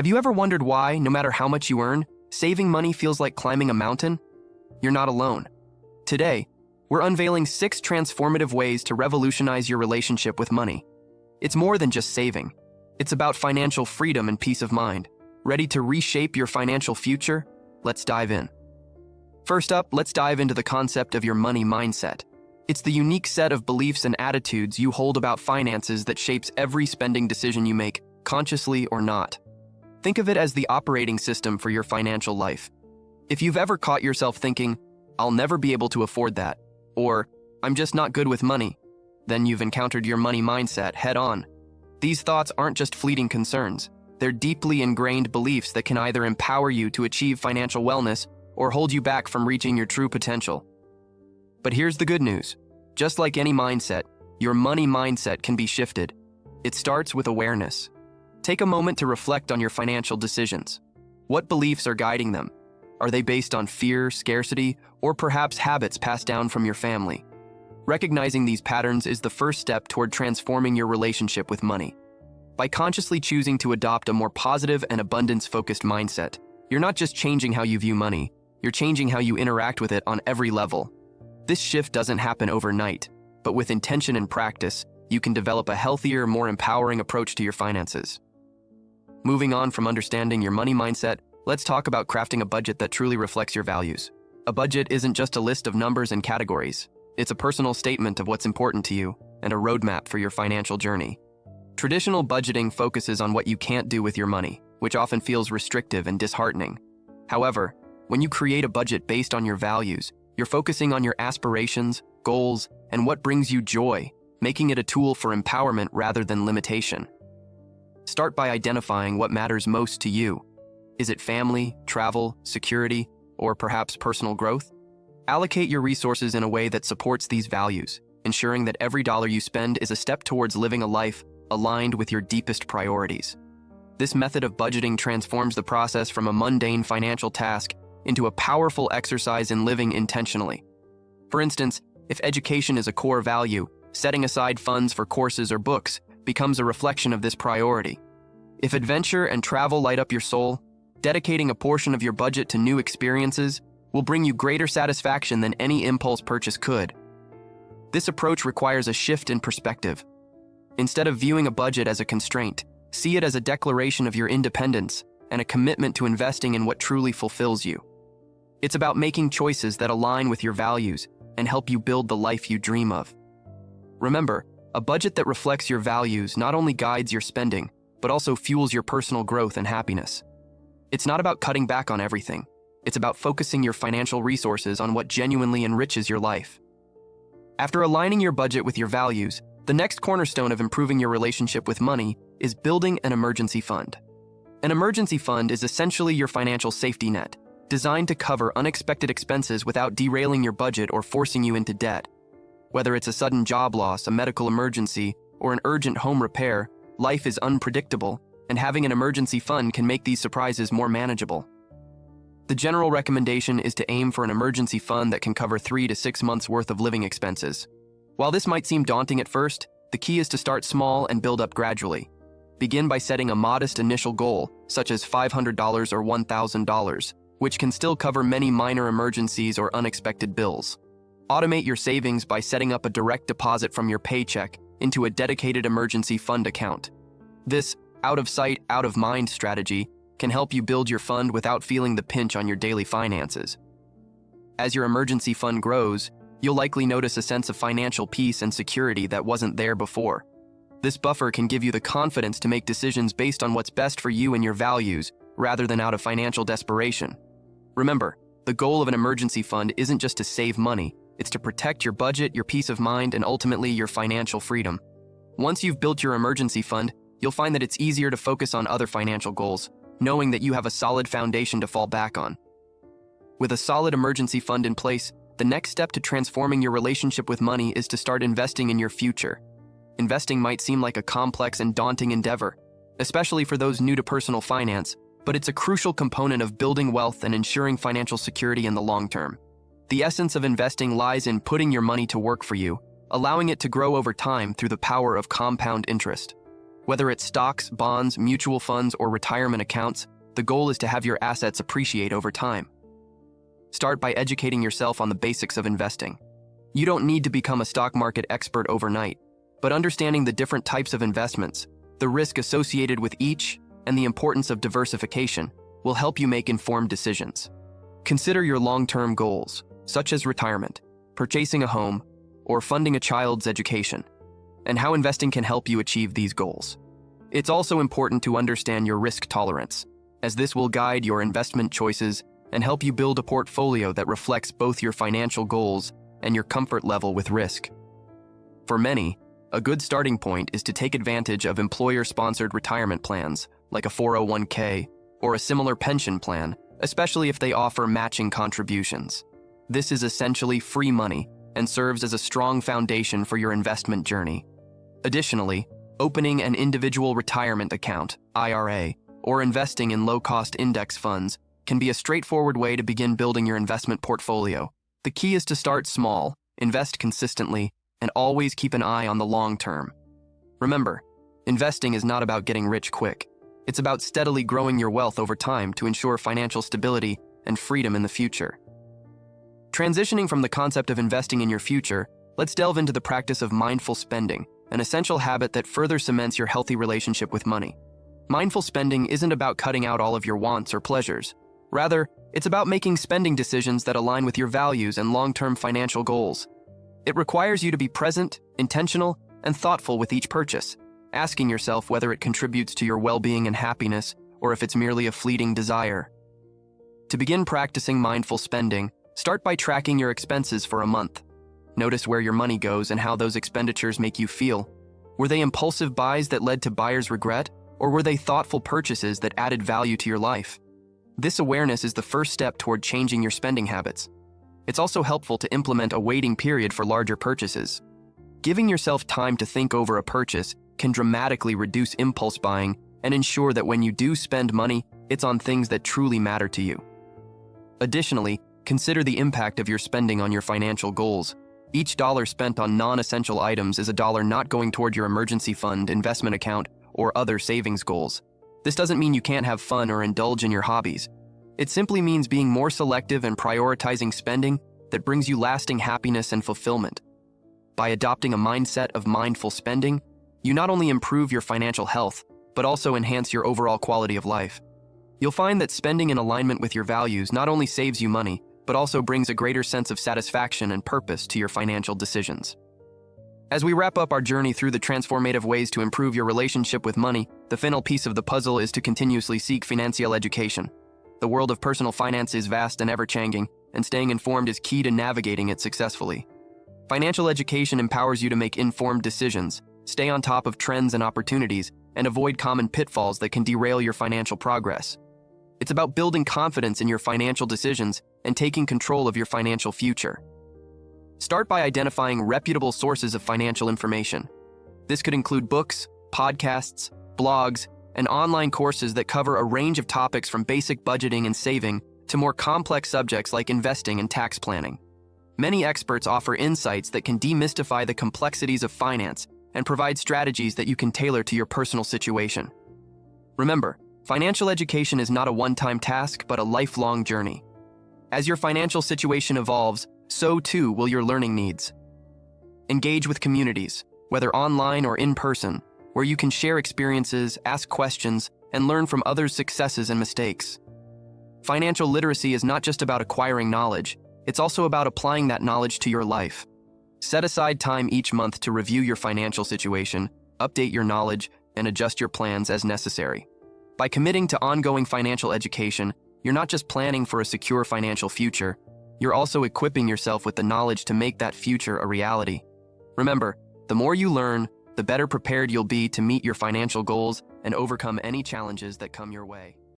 Have you ever wondered why, no matter how much you earn, saving money feels like climbing a mountain? You're not alone. Today, we're unveiling 6 transformative ways to revolutionize your relationship with money. It's more than just saving. It's about financial freedom and peace of mind. Ready to reshape your financial future? Let's dive in. First up, let's dive into the concept of your money mindset. It's the unique set of beliefs and attitudes you hold about finances that shapes every spending decision you make, consciously or not. Think of it as the operating system for your financial life. If you've ever caught yourself thinking, "I'll never be able to afford that," or "I'm just not good with money," then you've encountered your money mindset head-on. These thoughts aren't just fleeting concerns. They're deeply ingrained beliefs that can either empower you to achieve financial wellness or hold you back from reaching your true potential. But here's the good news. Just like any mindset, your money mindset can be shifted. It starts with awareness. Take a moment to reflect on your financial decisions. What beliefs are guiding them? Are they based on fear, scarcity, or perhaps habits passed down from your family? Recognizing these patterns is the first step toward transforming your relationship with money. By consciously choosing to adopt a more positive and abundance-focused mindset, you're not just changing how you view money, you're changing how you interact with it on every level. This shift doesn't happen overnight, but with intention and practice, you can develop a healthier, more empowering approach to your finances. Moving on from understanding your money mindset, let's talk about crafting a budget that truly reflects your values. A budget isn't just a list of numbers and categories. It's a personal statement of what's important to you and a roadmap for your financial journey. Traditional budgeting focuses on what you can't do with your money, which often feels restrictive and disheartening. However, when you create a budget based on your values, you're focusing on your aspirations, goals, and what brings you joy, making it a tool for empowerment rather than limitation. Start by identifying what matters most to you. Is it family, travel, security, or perhaps personal growth? Allocate your resources in a way that supports these values, ensuring that every dollar you spend is a step towards living a life aligned with your deepest priorities. This method of budgeting transforms the process from a mundane financial task into a powerful exercise in living intentionally. For instance, if education is a core value, setting aside funds for courses or books becomes a reflection of this priority. If adventure and travel light up your soul, dedicating a portion of your budget to new experiences will bring you greater satisfaction than any impulse purchase could. This approach requires a shift in perspective. Instead of viewing a budget as a constraint, see it as a declaration of your independence and a commitment to investing in what truly fulfills you. It's about making choices that align with your values and help you build the life you dream of. Remember, a budget that reflects your values not only guides your spending, but also fuels your personal growth and happiness. It's not about cutting back on everything. It's about focusing your financial resources on what genuinely enriches your life. After aligning your budget with your values, the next cornerstone of improving your relationship with money is building an emergency fund. An emergency fund is essentially your financial safety net, designed to cover unexpected expenses without derailing your budget or forcing you into debt. Whether it's a sudden job loss, a medical emergency, or an urgent home repair, life is unpredictable, and having an emergency fund can make these surprises more manageable. The general recommendation is to aim for an emergency fund that can cover 3 to 6 months' worth of living expenses. While this might seem daunting at first, the key is to start small and build up gradually. Begin by setting a modest initial goal, such as $500 or $1,000, which can still cover many minor emergencies or unexpected bills. Automate your savings by setting up a direct deposit from your paycheck into a dedicated emergency fund account. This out-of-sight, out-of-mind strategy can help you build your fund without feeling the pinch on your daily finances. As your emergency fund grows, you'll likely notice a sense of financial peace and security that wasn't there before. This buffer can give you the confidence to make decisions based on what's best for you and your values, rather than out of financial desperation. Remember, the goal of an emergency fund isn't just to save money, it's to protect your budget, your peace of mind, and ultimately your financial freedom. Once you've built your emergency fund, you'll find that it's easier to focus on other financial goals, knowing that you have a solid foundation to fall back on. With a solid emergency fund in place, the next step to transforming your relationship with money is to start investing in your future. Investing might seem like a complex and daunting endeavor, especially for those new to personal finance, but it's a crucial component of building wealth and ensuring financial security in the long term. The essence of investing lies in putting your money to work for you, allowing it to grow over time through the power of compound interest. Whether it's stocks, bonds, mutual funds, or retirement accounts, the goal is to have your assets appreciate over time. Start by educating yourself on the basics of investing. You don't need to become a stock market expert overnight, but understanding the different types of investments, the risk associated with each, and the importance of diversification will help you make informed decisions. Consider your long-term goals, such as retirement, purchasing a home, or funding a child's education, and how investing can help you achieve these goals. It's also important to understand your risk tolerance, as this will guide your investment choices and help you build a portfolio that reflects both your financial goals and your comfort level with risk. For many, a good starting point is to take advantage of employer-sponsored retirement plans, like a 401k or a similar pension plan, especially if they offer matching contributions. This is essentially free money and serves as a strong foundation for your investment journey. Additionally, opening an individual retirement account, IRA, or investing in low-cost index funds can be a straightforward way to begin building your investment portfolio. The key is to start small, invest consistently, and always keep an eye on the long term. Remember, investing is not about getting rich quick. It's about steadily growing your wealth over time to ensure financial stability and freedom in the future. Transitioning from the concept of investing in your future, let's delve into the practice of mindful spending, an essential habit that further cements your healthy relationship with money. Mindful spending isn't about cutting out all of your wants or pleasures. Rather, it's about making spending decisions that align with your values and long-term financial goals. It requires you to be present, intentional, and thoughtful with each purchase, asking yourself whether it contributes to your well-being and happiness or if it's merely a fleeting desire. To begin practicing mindful spending, start by tracking your expenses for a month. Notice where your money goes and how those expenditures make you feel. Were they impulsive buys that led to buyer's regret, or were they thoughtful purchases that added value to your life? This awareness is the first step toward changing your spending habits. It's also helpful to implement a waiting period for larger purchases. Giving yourself time to think over a purchase can dramatically reduce impulse buying and ensure that when you do spend money, it's on things that truly matter to you. Additionally, consider the impact of your spending on your financial goals. Each dollar spent on non-essential items is a dollar not going toward your emergency fund, investment account, or other savings goals. This doesn't mean you can't have fun or indulge in your hobbies. It simply means being more selective and prioritizing spending that brings you lasting happiness and fulfillment. By adopting a mindset of mindful spending, you not only improve your financial health, but also enhance your overall quality of life. You'll find that spending in alignment with your values not only saves you money, but also brings a greater sense of satisfaction and purpose to your financial decisions. As we wrap up our journey through the transformative ways to improve your relationship with money, the final piece of the puzzle is to continuously seek financial education. The world of personal finance is vast and ever-changing, and staying informed is key to navigating it successfully. Financial education empowers you to make informed decisions, stay on top of trends and opportunities, and avoid common pitfalls that can derail your financial progress. It's about building confidence in your financial decisions and taking control of your financial future. Start by identifying reputable sources of financial information. This could include books, podcasts, blogs, and online courses that cover a range of topics from basic budgeting and saving to more complex subjects like investing and tax planning. Many experts offer insights that can demystify the complexities of finance and provide strategies that you can tailor to your personal situation. Remember, financial education is not a one-time task, but a lifelong journey. As your financial situation evolves, so too will your learning needs. Engage with communities, whether online or in person, where you can share experiences, ask questions, and learn from others' successes and mistakes. Financial literacy is not just about acquiring knowledge, it's also about applying that knowledge to your life. Set aside time each month to review your financial situation, update your knowledge, and adjust your plans as necessary. By committing to ongoing financial education, you're not just planning for a secure financial future, you're also equipping yourself with the knowledge to make that future a reality. Remember, the more you learn, the better prepared you'll be to meet your financial goals and overcome any challenges that come your way.